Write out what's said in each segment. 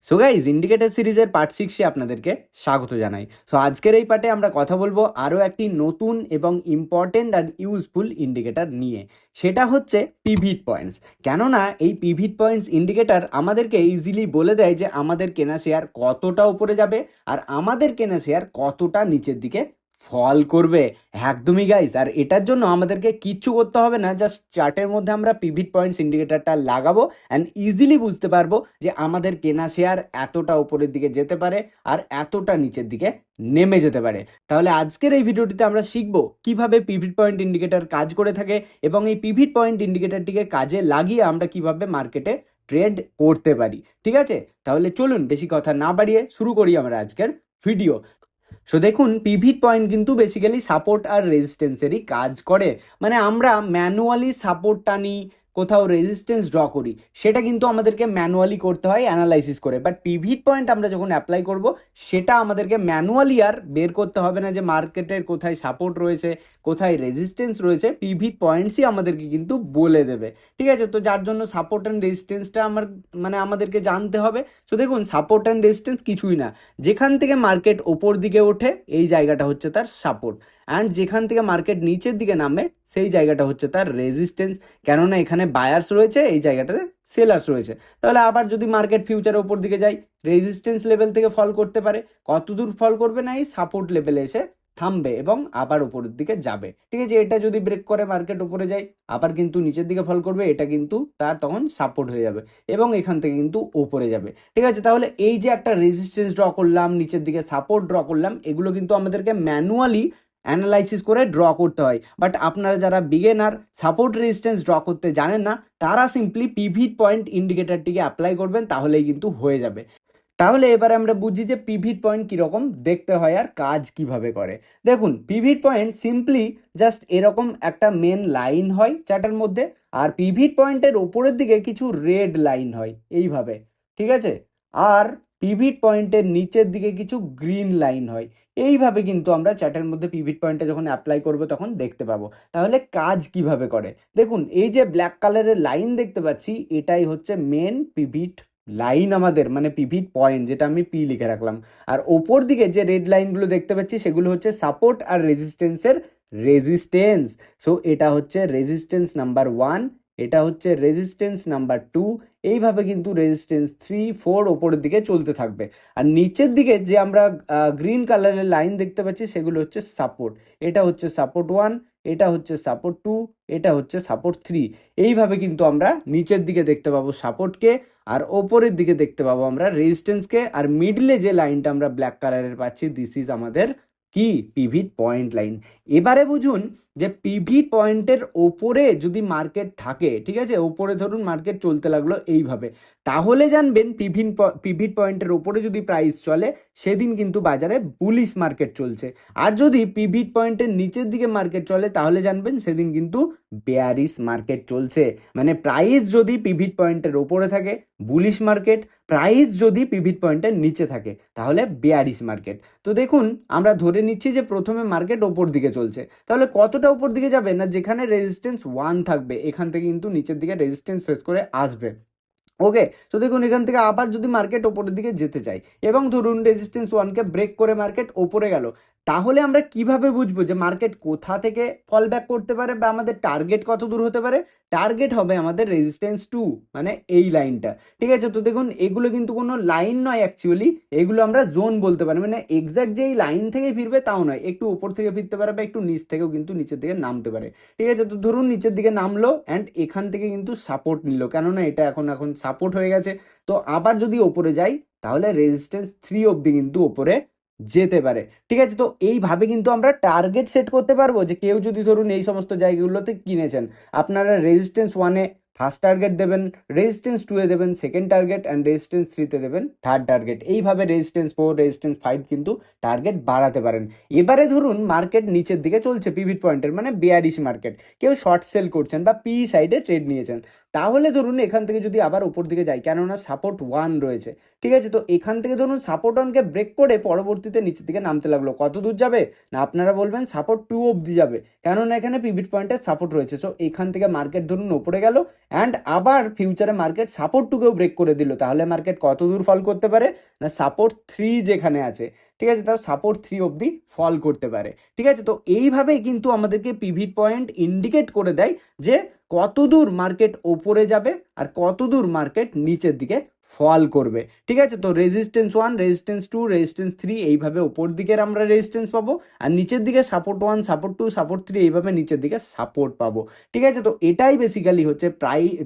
So guys indicator সিরিজের part 6-এ আপনাদেরকে স্বাগত জানাই। সো আজকের এই পার্টে আমরা কথা বলবো আরও একটি নতুন এবং ইম্পর্টেন্ট আর ইউজফুল ইন্ডিকেটার নিয়ে। সেটা হচ্ছে পিভিট পয়েন্টস। কেননা এই পিভিট পয়েন্টস ইন্ডিকেটার আমাদেরকে ইজিলি বলে দেয় যে আমাদের কেনা শেয়ার কতটা উপরে যাবে আর আমাদের কেনা শেয়ার কতটা নিচের দিকে ফল করবে। একদমই গাইজ, আর এটার জন্য আমাদেরকে কিচ্ছু করতে হবে না, জাস্ট চার্টের মধ্যে আমরা পিভিট পয়েন্টস ইন্ডিকেটারটা লাগাবো অ্যান্ড ইজিলি বুঝতে পারবো যে আমাদের কেনা শেয়ার এতটা উপরের দিকে যেতে পারে আর এতটা নিচের দিকে নেমে যেতে পারে। তাহলে আজকের এই ভিডিওটিতে আমরা শিখবো কিভাবে পিভিট পয়েন্ট ইন্ডিকেটার কাজ করে থাকে এবং এই পিভিট পয়েন্ট ইন্ডিকেটারটিকে কাজে লাগিয়ে আমরা কিভাবে মার্কেটে ট্রেড করতে পারি। ঠিক আছে, তাহলে চলুন বেশি কথা না বাড়িয়ে শুরু করি আমরা আজকের ভিডিও। সো দেখুন, পিভিট পয়েন্ট কিন্তু বেসিক্যালি সাপোর্ট আর রেজিস্ট্যান্সেরই কাজ করে। মানে আমরা ম্যানুয়ালি সাপোর্ট টানি, কোথাও রেজিস্ট্যান্স ড্র করি, সেটা কিন্তু আমাদেরকে ম্যানুয়ালি করতে হয় অ্যানালাইসিস করে। বাট পিভিট পয়েন্ট আমরা যখন অ্যাপ্লাই করব, সেটা আমাদেরকে ম্যানুয়ালি আর বের করতে হবে না যে মার্কেটের কোথায় সাপোর্ট রয়েছে, কোথায় রেজিস্ট্যান্স রয়েছে। পিভিট পয়েন্টসই আমাদেরকে কিন্তু বলে দেবে। ঠিক আছে, তো যার জন্য সাপোর্ট অ্যান্ড রেজিস্ট্যান্সটা আমাদেরকে জানতে হবে। সো দেখুন, সাপোর্ট অ্যান্ড রেজিস্ট্যান্স কিছুই না, যেখান থেকে মার্কেট ওপর দিকে ওঠে এই জায়গাটা হচ্ছে তার সাপোর্ট, অ্যান্ড যেখান থেকে মার্কেট নিচের দিকে নামে সেই জায়গাটা হচ্ছে তার রেজিস্ট্যান্স। কেননা এখানে বায়ার্স রয়েছে, এই জায়গাটাতে সেলার্স রয়েছে। তাহলে আবার যদি মার্কেট ফিউচারে ওপর দিকে যায়, রেজিস্ট্যান্স লেভেল থেকে ফল করতে পারে। কত দূর ফল করবে না, এই সাপোর্ট লেভেলে এসে থামবে এবং আবার উপরের দিকে যাবে। ঠিক আছে, এটা যদি ব্রেক করে মার্কেট উপরে যায়, আবার কিন্তু নিচের দিকে ফল করবে, এটা কিন্তু তার তখন সাপোর্ট হয়ে যাবে এবং এখান থেকে কিন্তু উপরে যাবে। ঠিক আছে, তাহলে এই যে একটা রেজিস্ট্যান্স ড্র করলাম, নিচের দিকে সাপোর্ট ড্র করলাম, এগুলো কিন্তু আমাদেরকে ম্যানুয়ালি অ্যানালাইসিস করে ড্র করতে হয়। বাট আপনারা যারা বিগেনার, সাপোর্ট রেজিস্ট্যান্স ড্র করতে জানেন না, তারা সিম্পলি পিভিট পয়েন্ট ইন্ডিকেটারটিকে অ্যাপ্লাই করবেন, তাহলেই কিন্তু হয়ে যাবে। তাহলে এবারে আমরা বুঝি যে পিভিট পয়েন্ট কীরকম দেখতে হয় আর কাজ কিভাবে করে। দেখুন, পিভিট পয়েন্ট সিম্পলি জাস্ট এরকম একটা মেন লাইন হয় চার্টের মধ্যে, আর পিভিট পয়েন্টের ওপরের দিকে কিছু রেড লাইন হয় এইভাবে। ঠিক আছে, আর পিভিট পয়েন্টের নিচের দিকে কিছু গ্রিন লাইন হয় এইভাবে। কিন্তু আমরা চার্টের মধ্যে পিভিট পয়েন্টটা যখন অ্যাপ্লাই করব তখন দেখতে পাবো। তাহলে কাজ কিভাবে করে দেখুন, এই যে ব্ল্যাক কালারের লাইন দেখতে পাচ্ছি, এটাই হচ্ছে মেন পিভিট লাইন আমাদের, মানে পিভিট পয়েন্ট, যেটা আমি পি লিখে রাখলাম। আর ওপর দিকে যে রেড লাইনগুলো দেখতে পাচ্ছি, সেগুলো হচ্ছে সাপোর্ট আর রেজিস্ট্যান্সের রেজিস্ট্যান্স। সো এটা হচ্ছে রেজিস্ট্যান্স নাম্বার 1, এটা হচ্ছে রেজিস্ট্যান্স নাম্বার 2। এইভাবে কিন্তু রেজিস্ট্যান্স 3, 4 ওপরের দিকে চলতে থাকবে। আর নিচের দিকে যে আমরা গ্রিন কালারের লাইন দেখতে পাচ্ছি, সেগুলো হচ্ছে সাপোর্ট। এটা হচ্ছে সাপোর্ট 1, এটা হচ্ছে সাপোর্ট 2, এটা হচ্ছে সাপোর্ট 3। এইভাবে কিন্তু আমরা নিচের দিকে দেখতে পাবো সাপোর্টকে, আর ওপরের দিকে দেখতে পাবো আমরা রেজিস্ট্যান্সকে। আর মিডলে যে লাইনটা আমরা ব্ল্যাক কালারের পাচ্ছি, দিস ইজ আমাদের কি পিভিট পয়েন্ট লাইন। এবারে বুঝুন যে পিভিট পয়েন্টের ওপরে যদি মার্কেট থাকে, ঠিক আছে, ওপরে ধরুন মার্কেট চলতে লাগলো এইভাবে, তাহলে জানবেন পিভিট পয়েন্টের ওপরে যদি প্রাইস চলে, সেদিন কিন্তু বাজারে বুলিশ মার্কেট চলছে। আর যদি পিভিট পয়েন্টের নিচের দিকে মার্কেট চলে, তাহলে জানবেন সেদিন কিন্তু বেয়ারিশ মার্কেট চলছে। মানে প্রাইস যদি পিভিট পয়েন্টের ওপরে থাকে বুলিশ মার্কেট, প্রাইস যদি পিভিট পয়েন্টের নিচে থাকে তাহলে বেয়ারিশ মার্কেট। তো দেখুন, আমরা ধরে নিচ্ছি যে প্রথমে মার্কেট ওপর দিকে চলছে, তাহলে কতটা উপর দিকে যাবে না, যেখানে রেজিস্ট্যান্স 1 থাকবে, এখান থেকে কিন্তু নিচের দিকে রেজিস্ট্যান্স ফেস করে আসবে। ওকে, তো দেখুন এখান থেকে আবার যদি মার্কেট ওপরের দিকে যেতে চাই এবং ধরুন রেজিস্ট্যান্স 1কে ব্রেক করে মার্কেট ওপরে গেল, তাহলে আমরা কিভাবে বুঝবো যে মার্কেট কোথা থেকে ফল ব্যাক করতে পারে বা আমাদের টার্গেট কত দূর হতে পারে? টার্গেট হবে আমাদের রেজিস্ট্যান্স 2, মানে এই লাইনটা। ঠিক আছে, তো দেখুন এগুলো কিন্তু কোনো লাইন নয় অ্যাকচুয়ালি, এগুলো আমরা জোন বলতে পারি। মানে এক্স্যাক্ট যে এই লাইন থেকে ফিরবে তাও নয়, একটু উপর থেকে ফিরতে পারে বা একটু নিচ থেকেও কিন্তু নিচের দিকে নামতে পারে। ঠিক আছে, তো ধরুন নিচের দিকে নামলো অ্যান্ড এখান থেকে কিন্তু সাপোর্ট নিল, কেননা এটা এখন সাপোর্ট হয়ে গেছে। তো আবার যদি ওপরে যাই, তাহলে রেজিস্ট্যান্স 3 অবধি কিন্তু ওপরে যেতে পারে। ঠিক আছে, তো এইভাবে কিন্তু আমরা টার্গেট সেট করতে পারবো যে কেউ যদি ধরুন এই সমস্ত জায়গাগুলোতে কিনেছেন, আপনারা রেজিস্ট্যান্স 1-এ ফার্স্ট টার্গেট দেবেন, রেজিস্ট্যান্স 2-এ দেবেন সেকেন্ড টার্গেট, অ্যান্ড রেজিস্ট্যান্স 3-তে দেবেন থার্ড টার্গেট। এইভাবে রেজিস্ট্যান্স 4, রেজিস্ট্যান্স 5 কিন্তু টার্গেট বাড়াতে পারেন। এবারে ধরুন মার্কেট নিচের দিকে চলছে পিভিট পয়েন্টের, মানে বেয়ারিশ মার্কেট, কেউ শর্ট সেল করছেন বা পি সাইডে ট্রেড নিয়েছেন, তাহলে ধরুন এখান থেকে যদি আবার উপর দিকে যাই, কেননা সাপোর্ট 1 রয়েছে, ঠিক আছে, তো এখান থেকে ধরুন সাপোর্ট 1কে ব্রেক করে পরবর্তীতে নিচের দিকে নামতে লাগলো, কত দূর যাবে না আপনারা বলবেন সাপোর্ট 2 অবধি যাবে, কেননা এখানে পিভিট পয়েন্টের সাপোর্ট রয়েছে। সো এখান থেকে মার্কেট ধরুন উপরে গেল অ্যান্ড আবার ফিউচারে মার্কেট সাপোর্ট 2কেও ব্রেক করে দিল, তাহলে মার্কেট কত দূর ফল করতে পারে না সাপোর্ট 3 যেখানে আছে, ঠিক আছে, তাও সাপোর্ট 3 অবধি ফল করতে পারে, ঠিক আছে। তো এইভাবেই কিন্তু আমাদেরকে পিভিট পয়েন্ট ইন্ডিকেট করে দেয় যে কত দূর মার্কেট ওপরে যাবে আর কত দূর মার্কেট নিচের দিকে ফল করবে, ঠিক আছে। তো রেজিস্ট্যান্স 1, রেজিস্ট্যান্স 2, রেজিস্ট্যান্স 3, এইভাবে ওপর দিকের আমরা রেজিস্ট্যান্স পাবো আর নিচের দিকে সাপোর্ট 1, সাপোর্ট 2, সাপোর্ট 3, এইভাবে নিচের দিকে সাপোর্ট পাবো, ঠিক আছে। তো এটাই বেসিক্যালি হচ্ছে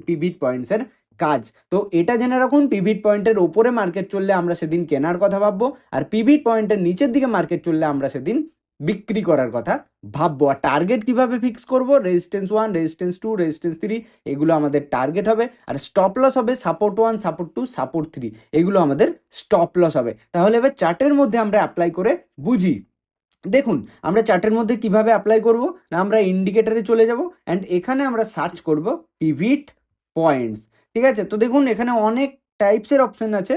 পিভিট পয়েন্টসের কাজ। তো এটা জেনে রাখুন, পিভিট পয়েন্টের ওপরে মার্কেট চললে আমরা সেদিন কেনার কথা ভাববো, আর পিভিট পয়েন্টের নিচের দিকে মার্কেট চললে আমরা সেদিন বিক্রি করার কথা ভাববো। আর টার্গেট কিভাবে ফিক্স করব, রেজিস্ট্যান্স 1, রেজিস্ট্যান্স 2, রেজিস্ট্যান্স 3, এগুলো আমাদের টার্গেট হবে, আর স্টপ লস হবে সাপোর্ট 1, সাপোর্ট 2, সাপোর্ট 3, এগুলো আমাদের স্টপ লস হবে। তাহলে এবার চার্টের মধ্যে আমরা অ্যাপ্লাই করে বুঝি। দেখুন আমরা চার্টের মধ্যে কিভাবে অ্যাপ্লাই করব না, আমরা ইন্ডিকেটরে চলে যাব অ্যান্ড এখানে আমরা সার্চ করব পিভিট পয়েন্টস, ঠিক আছে। তো দেখুন এখানে অনেক টাইপসের অপশন আছে,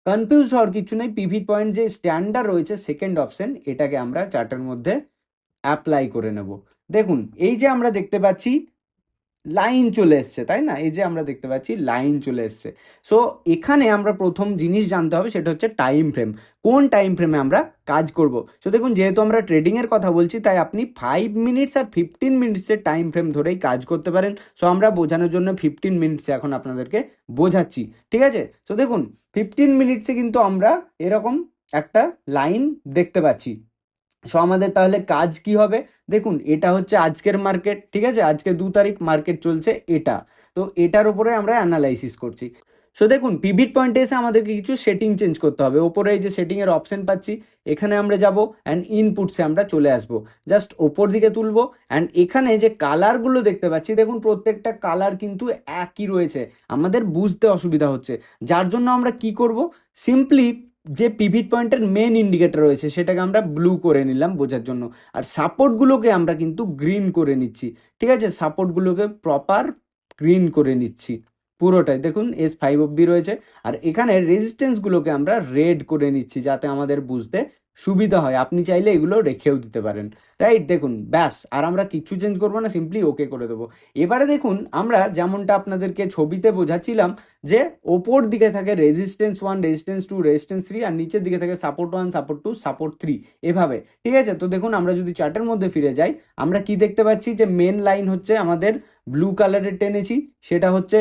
কনফিউজ হওয়ার কিছু নেই। পিভিট পয়েন্ট যে স্ট্যান্ডার্ড রয়েছে সেকেন্ড অপশন, এটাকে আমরা চার্টের মধ্যে অ্যাপ্লাই করে নেব। দেখুন এই যে আমরা দেখতে পাচ্ছি লাইন চলে এসছে, তাই না, এই যে আমরা দেখতে পাচ্ছি লাইন চলে এসছে। সো এখানে আমরা প্রথম জিনিস জানতে হবে সেটা হচ্ছে টাইম ফ্রেম, কোন টাইম ফ্রেমে আমরা কাজ করব। সো দেখুন যেহেতু আমরা ট্রেডিংয়ের কথা বলছি তাই আপনি 5 মিনিটস আর 15 মিনিটসের টাইম ফ্রেম ধরেই কাজ করতে পারেন। সো আমরা বোঝানোর জন্য 15 মিনিটসে এখন আপনাদেরকে বোঝাচ্ছি, ঠিক আছে। সো দেখুন 15 মিনিটসে কিন্তু আমরা এরকম একটা লাইন দেখতে পাচ্ছি। সো আমাদের তাহলে কাজ কি হবে, দেখুন এটা হচ্ছে আজকের মার্কেট, ঠিক আছে, আজকে 2 তারিখ মার্কেট চলছে এটা, তো এটার উপরে আমরা অ্যানালাইসিস করছি। সো দেখুন পিভিট পয়েন্টে এসে আমাদেরকে কিছু সেটিং চেঞ্জ করতে হবে। ওপরে এই যে সেটিংয়ের অপশন পাচ্ছি, এখানে আমরা যাব অ্যান্ড ইনপুটসে আমরা চলে আসবো, জাস্ট ওপর দিকে তুলবো অ্যান্ড এখানে যে কালারগুলো দেখতে পাচ্ছি, দেখুন প্রত্যেকটা কালার কিন্তু একই রয়েছে, আমাদের বুঝতে অসুবিধা হচ্ছে, যার জন্য আমরা কি করব, সিম্পলি যে পিভিট পয়েন্টের মেন ইন্ডিকেটর রয়েছে সেটাকে আমরা ব্লু করে নিলাম বোঝার জন্য, আর সাপোর্টগুলোকে আমরা কিন্তু গ্রিন করে নিচ্ছি, ঠিক আছে, সাপোর্টগুলোকে প্রপার গ্রিন করে নিচ্ছি পুরোটাই। দেখুন S5 অব্দি রয়েছে, আর এখানে রেজিস্ট্যান্সগুলোকে আমরা রেড করে নিচ্ছি যাতে আমাদের বুঝতে সুবিধা হয়। আপনি চাইলে এগুলো রেখেও দিতে পারেন, রাইট। দেখুন ব্যাস, আর আমরা কিচ্ছু চেঞ্জ করবো না, সিম্পলি ওকে করে দেবো। এবারে দেখুন আমরা যেমনটা আপনাদেরকে ছবিতে বোঝাচ্ছিলাম যে ওপর দিকে থাকে রেজিস্ট্যান্স 1, রেজিস্ট্যান্স 2, রেজিস্ট্যান্স 3, আর নিচের দিকে থাকে সাপোর্ট 1, সাপোর্ট 2, সাপোর্ট 3, এভাবে, ঠিক আছে। তো দেখুন আমরা যদি চার্টের মধ্যে ফিরে যাই, আমরা কি দেখতে পাচ্ছি যে মেন লাইন হচ্ছে আমাদের ব্লু কালারের টেনেছি, সেটা হচ্ছে,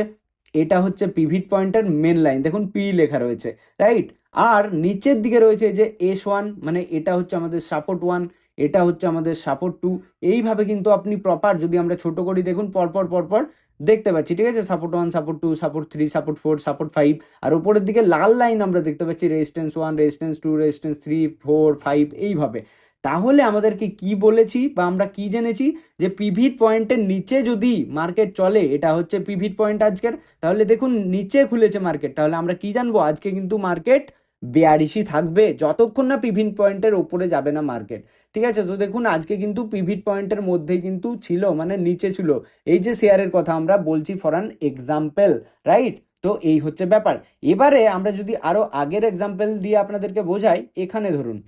এটা হচ্ছে পিভিট পয়েন্টের মেন লাইন, দেখুন পি লেখা রয়েছে, রাইট। আর নিচের দিকে রয়েছে যে S1, মানে এটা হচ্ছে আমাদের সাপোর্ট 1, এটা হচ্ছে আমাদের সাপোর্ট 2, এইভাবে কিন্তু আপনি প্রপার যদি আমরা ছোট করি দেখুন পরপর পরপর দেখতে পাচ্ছি, ঠিক আছে, support 1, support 2, support 3, support 4, support 5, আর উপরের দিকে লাল লাইন আমরা দেখতে পাচ্ছি রেজিস্ট্যান্স 1, রেজিস্ট্যান্স 2, রেজিস্ট্যান্স 3, 4, 5, এইভাবে। তাহলে আমাদেরকে কি বলেছি বা আমরা কি জেনেছি যে পিভিট পয়েন্টের নিচে যদি মার্কেট চলে, এটা হচ্ছে পিভিট পয়েন্ট আজকের, তাহলে দেখুন নিচে খুলেছে মার্কেট, তাহলে আমরা কি জানবো, আজকে কিন্তু মার্কেট বেয়ারিশই থাকবে যতক্ষণ না পিভিট পয়েন্টের ওপরে যাবে না মার্কেট, ঠিক আছে। তো দেখুন আজকে কিন্তু পিভিট পয়েন্টের মধ্যেই কিন্তু ছিল, মানে নিচে ছিল, এই যে শেয়ারের কথা আমরা বলছি ফর অ্যান এক্সাম্পল, রাইট। তো এই হচ্ছে ব্যাপার। এবারে আমরা যদি আরো আগের এক্সাম্পল দিয়ে আপনাদেরকে বোঝাই, এখানে ধরুন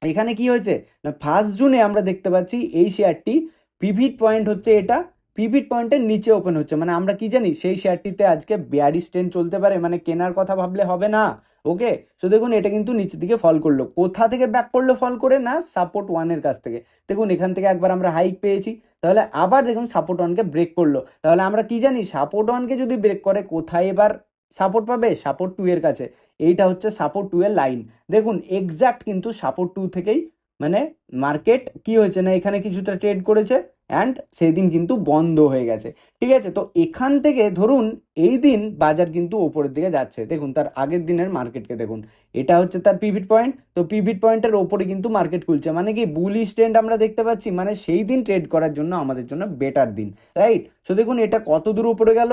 এখানে কি হয়েছে না 1 জুনে আমরা দেখতে পাচ্ছি এই শেয়ারটি পিভিট পয়েন্ট হচ্ছে এটা, পিভিট পয়েন্টের নিচে ওপেন হচ্ছে, মানে আমরা কি জানি সেই শেয়ারটিতে আজকে বেয়ারিশ ট্রেন্ড চলতে পারে, মানে কেনার কথা ভাবলে হবে না, ওকে। সো দেখুন এটা কিন্তু নিচের দিকে ফল করলো, কোথা থেকে ব্যাক করলো ফল করে না সাপোর্ট 1-এর কাছ থেকে। দেখুন এখান থেকে একবার আমরা হাইক পেয়েছি, তাহলে আবার দেখুন সাপোর্ট 1-কে ব্রেক করলো, তাহলে আমরা কি জানি সাপোর্ট 1-কে যদি ব্রেক করে কোথায় এবার সাপোর্ট পাবে, সাপোর্ট 2-এর কাছে, এইটা হচ্ছে সাপোর্ট 2-এর লাইন। দেখুন এক্স্যাক্ট কিন্তু সাপোর্ট 2 থেকেই মানে মার্কেট কি হয়েছে না এখানে কিছুটা ট্রেড করেছে অ্যান্ড সেই দিন কিন্তু বন্ধ হয়ে গেছে, ঠিক আছে। তো এখান থেকে ধরুন এই দিন বাজার কিন্তু ওপরের দিকে যাচ্ছে, দেখুন তার আগের দিনের মার্কেটকে দেখুন, এটা হচ্ছে তার পিভিট পয়েন্ট, তো পিভিট পয়েন্টের ওপরে কিন্তু মার্কেট খুলছে, মানে কি বুলিশ ট্রেন্ড আমরা দেখতে পাচ্ছি, মানে সেই দিন ট্রেড করার জন্য আমাদের জন্য বেটার দিন, রাইট। সো দেখুন এটা কত দূর উপরে গেল,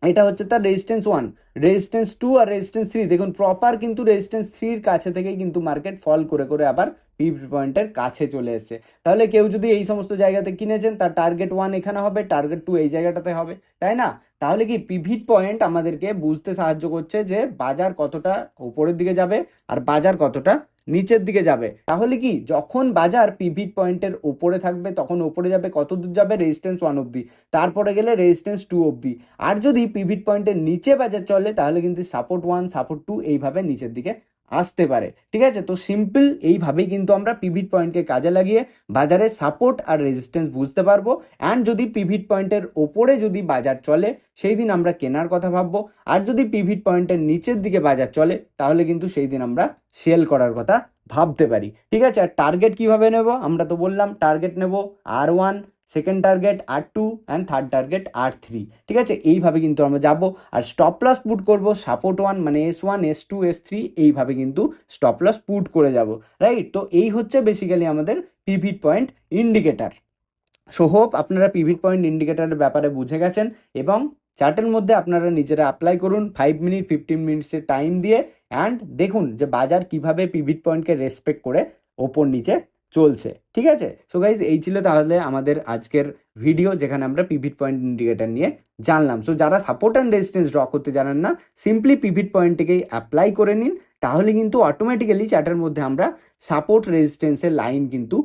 এটা হচ্ছে তার রেজিস্ট্যান্স 1, রেজিস্ট্যান্স 2 আর রেজিস্ট্যান্স 3। দেখুন প্রপার কিন্তু রেজিস্ট্যান্স 3-র কাছে থেকেই কিন্তু মার্কেট ফল করে করে আবার পিভট পয়েন্টের কাছে চলে এসেছে। তাহলে কেউ যদি এই সমস্ত জায়গাতে কিনেছেন, তার টার্গেট 1 এখানে হবে, টার্গেট 2 এই জায়গাটাতে হবে, তাই না? তাহলে কি পিভট পয়েন্ট আমাদেরকে বুঝতে সাহায্য করছে যে বাজার কতটা উপরের দিকে যাবে আর বাজার কতটা নিচের দিকে যাবে। তাহলে কি যখন বাজার পিভট পয়েন্টের উপরে থাকবে তখন উপরে যাবে, কত দূর যাবে? রেজিস্ট্যান্স 1 অবধি, তারপরে গেলে রেজিস্ট্যান্স 2 অবধি। আর যদি পিভট পয়েন্টের নিচে বাজার চলে তাহলে কিন্তু সাপোর্ট 1, সাপোর্ট 2 এইভাবে নিচের দিকে আসতে পারে। ঠিক আছে, তো সিম্পল এইভাবেই কিন্তু আমরা পিভট পয়েন্টকে কাজে লাগিয়ে বাজারে সাপোর্ট আর রেজিস্ট্যান্স বুঝতে পারবো। অ্যান্ড যদি পিভট পয়েন্টের ওপরে যদি বাজার চলে সেই দিন আমরা কেনার কথা ভাববো, আর যদি পিভট পয়েন্টের নিচের দিকে বাজার চলে তাহলে কিন্তু সেই দিন আমরা সেল করার কথা ভাবতে পারি। ঠিক আছে, আর টার্গেট কিভাবে নেব? আমরা তো বললাম টার্গেট নেব R1, second target R2 and third target R3। ঠিক আছে, এইভাবে কিন্তু আমরা যাব। আর স্টপ লস পুট করবো সাপোর্ট 1 মানে S1, S2, S3 এইভাবে কিন্তু স্টপ লস পুট করে যাব, রাইট? তো এই হচ্ছে বেসিক্যালি আমাদের pivot point indicator. So hope আপনারা পিভট পয়েন্ট ইন্ডিকেটারের ব্যাপারে বুঝে গেছেন এবং চার্টের মধ্যে আপনারা নিজেরা অ্যাপ্লাই করুন 5 মিনিট 15 মিনিটসের টাইম দিয়ে। অ্যান্ড দেখুন যে বাজার কিভাবে পিভট পয়েন্টকে রেসপেক্ট করে ওপর নিচে চলছে। ঠিক আছে, সো গাইজ এই ছিল তাহলে আমাদের আজকের ভিডিও, যেখানে আমরা পিভট পয়েন্ট ইন্ডিকেটার নিয়ে জানলাম। সো যারা সাপোর্ট অ্যান্ড রেজিস্ট্যান্স ড্র করতে জানেন না, সিম্পলি পিভট পয়েন্টটিকেই অ্যাপ্লাই করে নিন, তাহলে কিন্তু অটোমেটিক্যালি চার্টের মধ্যে আমরা সাপোর্ট রেজিস্ট্যান্সের লাইন কিন্তু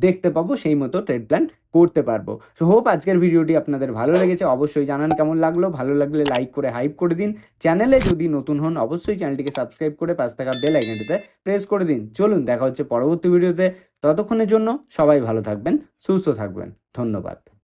দেখতে পাবো, সেই মতো ট্রেড প্ল্যান করতে পারবো। সো হোপ আজকের ভিডিওটি আপনাদের ভালো লেগেছে। অবশ্যই জানান কেমন লাগলো, ভালো লাগলে লাইক করে হাইপ করে দিন। চ্যানেলে যদি নতুন হন অবশ্যই চ্যানেলটিকে সাবস্ক্রাইব করে পাশে থাকা বেল আইকনটিতে প্রেস করে দিন। চলুন দেখা হচ্ছে পরবর্তী ভিডিওতে, ততক্ষণের জন্য সবাই ভালো থাকবেন, সুস্থ থাকবেন, ধন্যবাদ।